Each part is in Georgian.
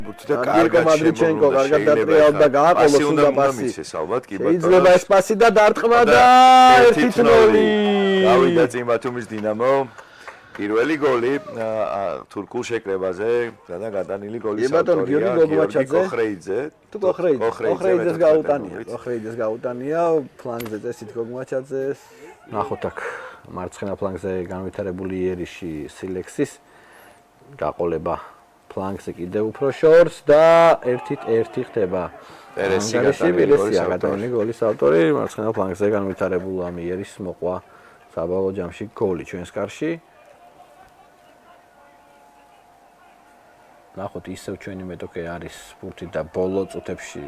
გირკო მადრიჩენკო კარგად დატრიალდა გააყოლოს უნდა პასი. შეიძლება ეს პასი და დარტყმა და 1-0. გავიდა წინ ბათუმის დინამო. პირველი გოლი თურქულ შეკრებაზე და გადანილი გოლის ავტორია გიორგი კოხრეიძე. თუ კოხრეიძეს გაუტანია. კოხრეიძეს გაუტანია ფლანგზე წესით გოგმაჩაძეს. ნახოთ აქ მარცხენა ფლანგზე განვითარებული იერიში სილექსის გაყოლება ფლანგზე კიდევ უფრო შორს და 1-1 ხდება. გადანილი გოლის ავტორი მარცხენა ფლანგზე განვითარებულ ამ იერიშს მოყვა საბოლოო ჯამში გოლი ჩვენს კარში. ნახოთ ისევ ჩვენი მეტოქე არის სპორტი და ბოლო წუთებში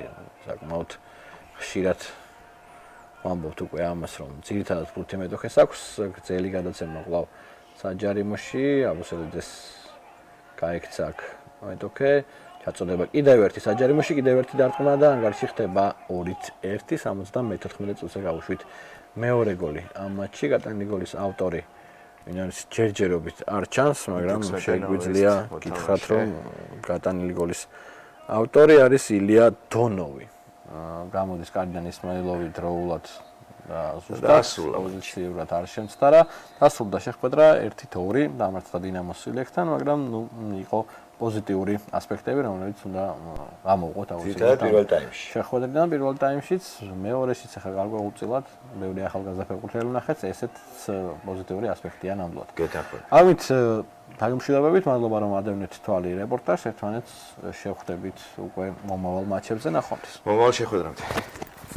საკმაოდ ხშირად ვამბობთ უკვე ამას რომ ძირითადად სპორტი მეტოქეს აქვს გრძელი გადაცემა კვლავ საჯარიმოში აბუსელიძეს გაიქცა აქ მეტოქე ჩაწოდება კიდევ ერთი საჯარიმოში კიდევ ერთი დარტყმა და ანგარიში ხდება 2-1 74 წუთზე გავუშვით მეორე გოლი ამ მატჩში გადანილი გოლის ავტორი ვინ არის ჯერჯერობით არ ჩანს, მაგრამ შეგვიძლია გითხრათ, რომ გადანილი გოლის ავტორი არის ილია დონოვი. გამოდის კარიდან ისმაილოვი დროულად და ზუსტად პოზიციურად არ შემცდარა. დასრულდა შეხვედრა 1-2 დამარცხდა დინამოს სილექსთან, მაგრამ იყო პოზიტიური ასპექტები, რომელიც უნდა გამოვყოთ აუცილებლად პირველ ტაიმში. შეხვედრიდან პირველ ტაიმშიც, მეორეშიც ახლა გარკვეულწილად ბევრი ახალგაზრდა ფეხბურთელი ნახეთ, ესეც პოზიტიური ასპექტია ნამდვილად. გეთანხმებით. ამით დაგემშვიდობებით, მადლობა რომ ადევნეთ თვალი რეპორტაჟს, ერთმანეთს შევხვდებით უკვე მომავალ მატჩებზე ნახვამდის. მომავალ შეხვედრამდე.